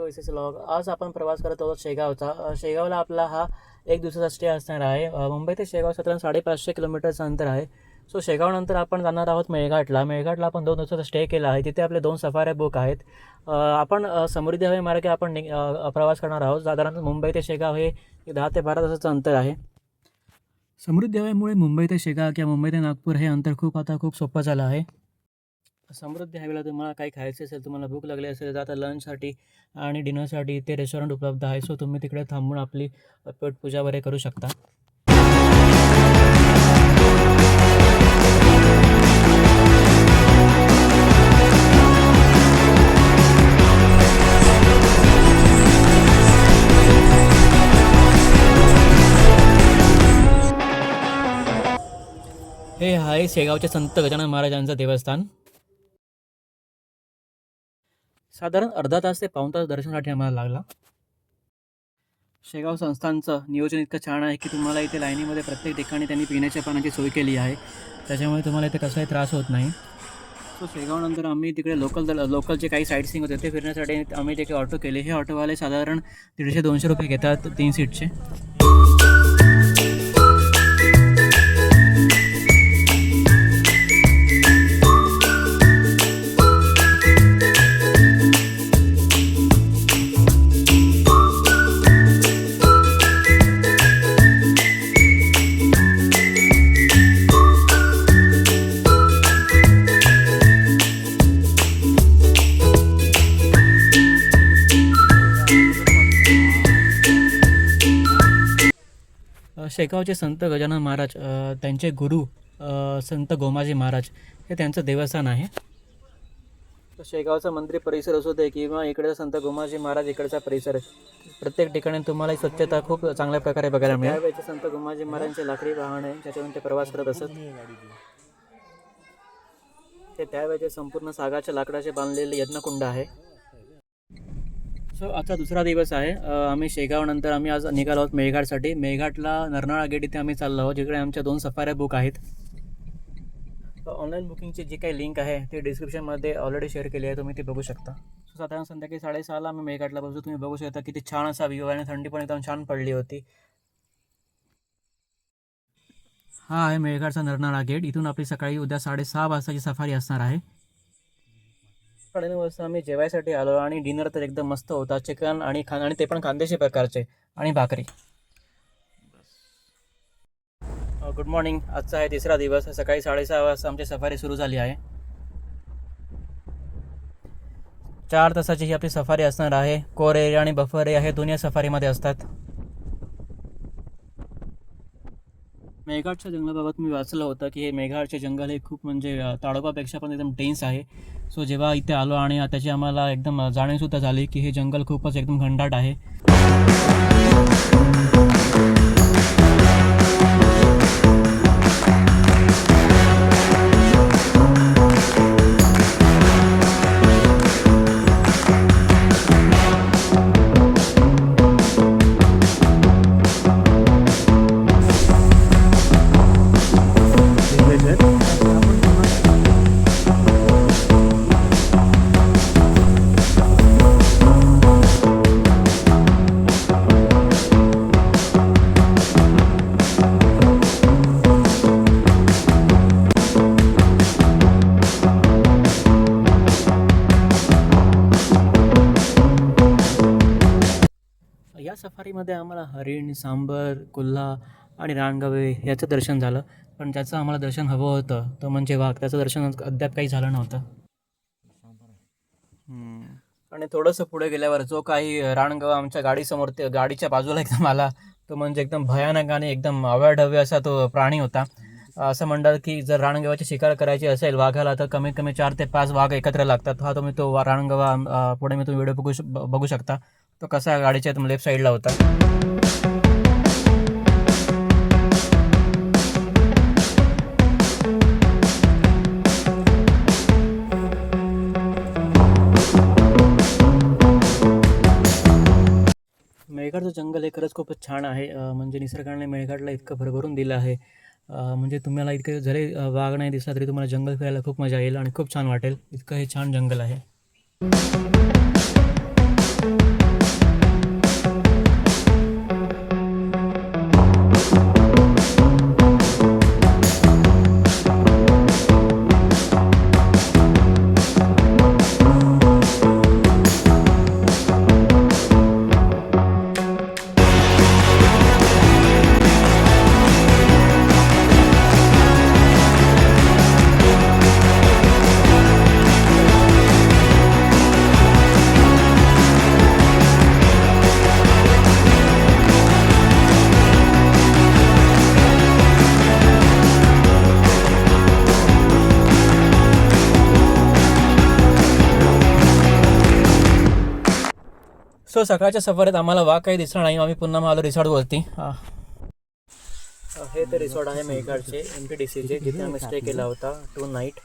To S S log. आज आपण प्रवास करत आहोत शेगावचा. शेगावला आपला हा एक दिवसाचा स्टे असणार आहे. मुंबई ते शेगाव साधारण 550 किलोमीटरचं अंतर आहे. सो शेगावनंतर आपण जाणार आहोत मेळघाटला. मेळघाटला आपण 2 दिवसाचा स्टे केला आहे. तिथे आपले 2 सफाऱ्या बुक आहेत. आपण समृद्धी हवाई मार्गे आपण प्रवास करणार आहोत. साधारण मुंबई ते शेगाव हे 10 ते 12 तासाचं अंतर आहे. समृद्धी हवाईमुळे मुंबई ते शेगाव किंवा मुंबई ते नागपूर हे अंतर खूप सोपं झालं आहे. समृद्धी हायवेला तुम्हाला काही खायचं असेल, तुम्हाला भूक लागली असेल तर आता लंचसाठी आणि डिनरसाठी ते रेस्टॉरंट उपलब्ध आहे. सो तुम्ही तिकडे थांबून आपली पेटपूजा वगैरे करू शकता. हे आहे शेगावचे संत गजानन महाराजांचं देवस्थान. साधारण अर्धा तास ते पाऊण तास दर्शनासाठी आम्हाला लागला. शेगाव संस्थांचं नियोजन इतकं छान आहे की तुम्हाला इथे लाईनीमध्ये प्रत्येक ठिकाणी त्यांनी पिण्याच्या पाण्याची सोय केली आहे. त्याच्यामुळे तुम्हाला इथे कसाही त्रास होत नाही. सो शेगावनंतर आम्ही तिकडे लोकलचे काही साईट सीइंग होते ते फिरण्यासाठी आम्ही तिकडे ऑटो केले. हे ऑटोवाले साधारण 150-200 रुपये घेतात 3 सीटचे. शेगावचे संत गजानन महाराज त्यांचे गुरु संत गोमाजी महाराज हे त्यांचं देवस्थान आहे. तर शेगावचा मंदिर परिसर असू दे किंवा इकडचा संत गोमाजी महाराज इकडचा परिसर, प्रत्येक ठिकाणी तुम्हाला स्वच्छता खूप चांगल्या प्रकारे बघायला मिळेल. त्यावेळेचे संत गोमाजी महाराजांचे लाकडी वाहन आहे ज्याच्यातून ते प्रवास करत असत. ते त्यावेळेचे संपूर्ण सागाच्या लाकडाचे बांधलेले यज्ञकुंड आहे. सो आता दुसरा दिवस आहे. आम्ही शेगावनंतर आम्ही आज निघालो आहोत मेळघाटसाठी. मेळघाटला नरनाळा गेट इथे आम्ही चाललो आहोत, जिकडे आमच्या 2 सफाऱ्या बुक आहेत. ऑनलाईन बुकिंगची जी काही लिंक आहे ती डिस्क्रिप्शनमध्ये ऑलरेडी शेअर केली आहे, तुम्ही ती बघू शकता. सो साधारण संध्याकाळी 6:30ला आम्ही मेळघाटला बसू. तुम्ही बघू शकता किती छान असा व्ह्यू आहे आणि थंडी पण एकदम छान पडली होती. हा आहे मेळघाटचा नरनाळा गेट. इथून आपली सकाळी उद्या 6:30 वाजताची सफारी असणार आहे. 9:30 वाजता आम्ही जेवायसाठी आलो आणि डिनर तर एकदम मस्त होता. चिकन आणि ते पण खानदेशी प्रकारचे आणि भाकरी. Good morning. आजचा आहे 3रा दिवस. सकाळी 6:30 वाजता आमची सफारी सुरू झाली आहे. 4 तासाची ही आपली सफारी असणार आहे. कोर एरिया आणि बफर एरिया हे दोन्ही सफारीमध्ये असतात. मेळघाटच्या जंगलाबाबत मी वाचलं होतं की हे मेळघाटचे जंगल हे खूप म्हणजे ताडोबापेक्षा पण एकदम टेन्स आहे. सो जेव्हा इथे आलो आणि त्याची आम्हाला एकदम जाणीवसुद्धा झाली की हे जंगल खूपच एकदम घनदाट आहे. या सफारीमध्ये आम्हाला हरिण, सांबर, कोल्हा आणि रानगवे याचं दर्शन झालं. पण ज्याचं आम्हाला दर्शन हवं होतं तो म्हणजे वाघ, त्याचं दर्शन अद्याप काही झालं नव्हतं. आणि थोडंसं पुढे गेल्यावर जो काही रानगवा आमच्या गाडीसमोर गाडीच्या बाजूला एकदम आला, तो म्हणजे एकदम भयानक आणि एकदम अवाढव्य असा तो प्राणी होता. असं म्हणतात की जर रानगव्याची शिकार करायची असेल वाघाला तर कमीत कमी 4 ते 5 वाघ एकत्र लागतात. हा तुम्ही तो रानगवा पुढे मी तो व्हिडिओ बघू शकता. तो कसा गाडीच्या लेफ्ट साईडला होता. मेळघाटचं जंगल हे खरंच खूपच छान आहे. म्हणजे निसर्गाने मेळघाटला इतकं भरभरून दिलं आहे. म्हणजे तुम्हाला इतकं जरी वाघ नाही दिसला तरी तुम्हाला जंगल फिरायला खूप मजा येईल आणि खूप छान वाटेल. इतकं हे छान जंगल आहे. सो सकाळच्या सफारीत आम्हाला वाघ काही दिसला नाही. आम्ही पुन्हा आलो रिसॉर्टवरती. हे ते रिसॉर्ट आहे मेळघाटचे MTDCचे, जिथे आम्ही स्टे केला होता 2 नाईट.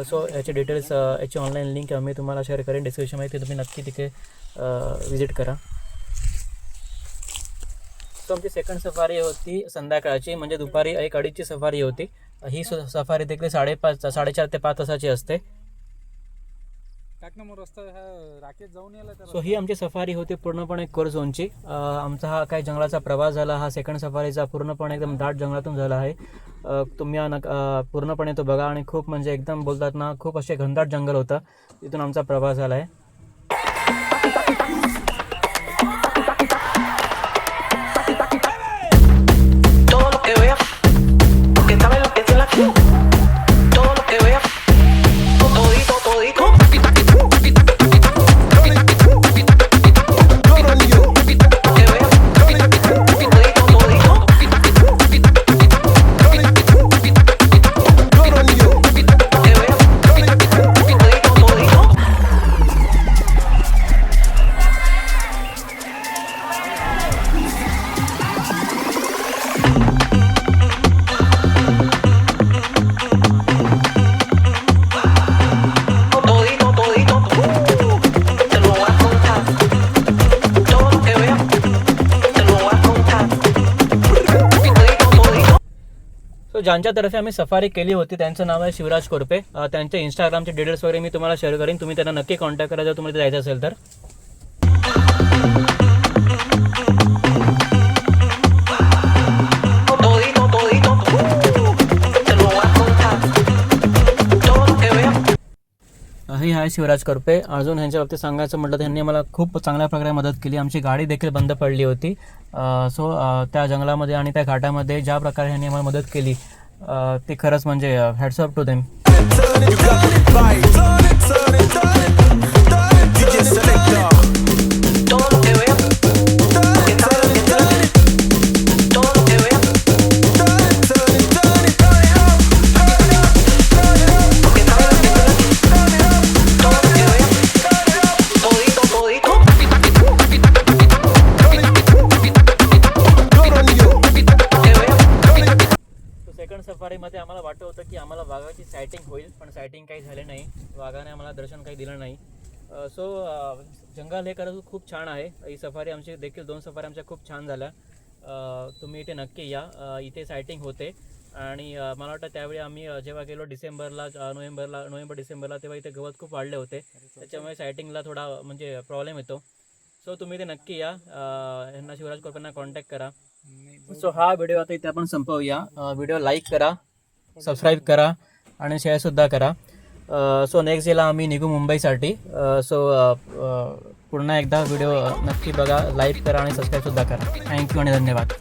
सो याचे डिटेल्स, याची ऑनलाईन लिंक मी तुम्हाला शेअर करेन डिस्क्रिप्शनमध्ये, तुम्ही नक्की तिथे विजिट करा. सो आमची सेकंड सफारी होती संध्याकाळची, म्हणजे दुपारी 1-2ची सफारी होती. ही सफारी देखील 4.5 ते 5 तासाची असते. सो ही आमची सफारी होती पूर्णपणे कोर झोनची. आमचा हा काही जंगलाचा प्रवास झाला. हा सेकंड सफारीचा पूर्णपणे एकदम दाट जंगलातून झाला आहे. तुम्ही पूर्णपणे तो बघा. आणि खूप म्हणजे एकदम बोलतात ना, खूप असे घनदाट जंगल होतं. तिथून आमचा प्रवास झाला आहे. ज्यांच्यातर्फे आम्ही सफारी केली होती त्यांचं नाव आहे शिवराज कोरपे. त्यांचे इंस्टाग्रामचे डिटेल्स वगैरे मी तुम्हाला शेअर करेन. तुम्ही त्यांना नक्की कॉन्टॅक्ट करा जर तुम्हाला जायचं असेल तर. हे आहे शिवराज कोरपे. अजून ह्यांच्या बाबतीत सांगायचं म्हटलं तर ह्यांनी मला खूप चांगल्या प्रकारे मदत केली. आमची गाडी देखील बंद पडली होती. सो त्या जंगलामध्ये आणि त्या घाटामध्ये ज्या प्रकारे ह्यांनी आम्हाला मदत केली ती खरंच म्हणजे हॅट्स ऑफ टू देम. सफारीमध्ये आम्हाला वाटत होतं की आम्हाला वाघाची सायटिंग होईल, पण सायटिंग काही झाले नाही. वाघाने आम्हाला दर्शन काही दिलं नाही. सो जंगल हे खरंच खूप छान आहे. ही सफारी आमची देखील 2 सफारी आमच्या खूप छान झाल्या. तुम्ही इथे नक्की या. इथे सायटिंग होते. आणि मला वाटतं त्यावेळी आम्ही जेव्हा गेलो नोव्हेंबर डिसेंबरला, तेव्हा इथे गवत खूप वाढले होते. त्याच्यामुळे सायटिंगला थोडा म्हणजे प्रॉब्लेम येतो. सो तुम्ही इथे नक्की या. ह्यांना शिवराज कोरपेंना कॉन्टॅक्ट करा. सो हा व्हिडिओ आता इथे आपण संपवूया. व्हिडिओ लाईक करा, सबस्क्राईब करा आणि शेअरसुद्धा करा. सो नेक्स्ट डेला आम्ही निघू मुंबईसाठी. सो पुन्हा एकदा व्हिडिओ नक्की बघा, लाईक करा आणि सबस्क्राईबसुद्धा करा. थँक्यू आणि धन्यवाद.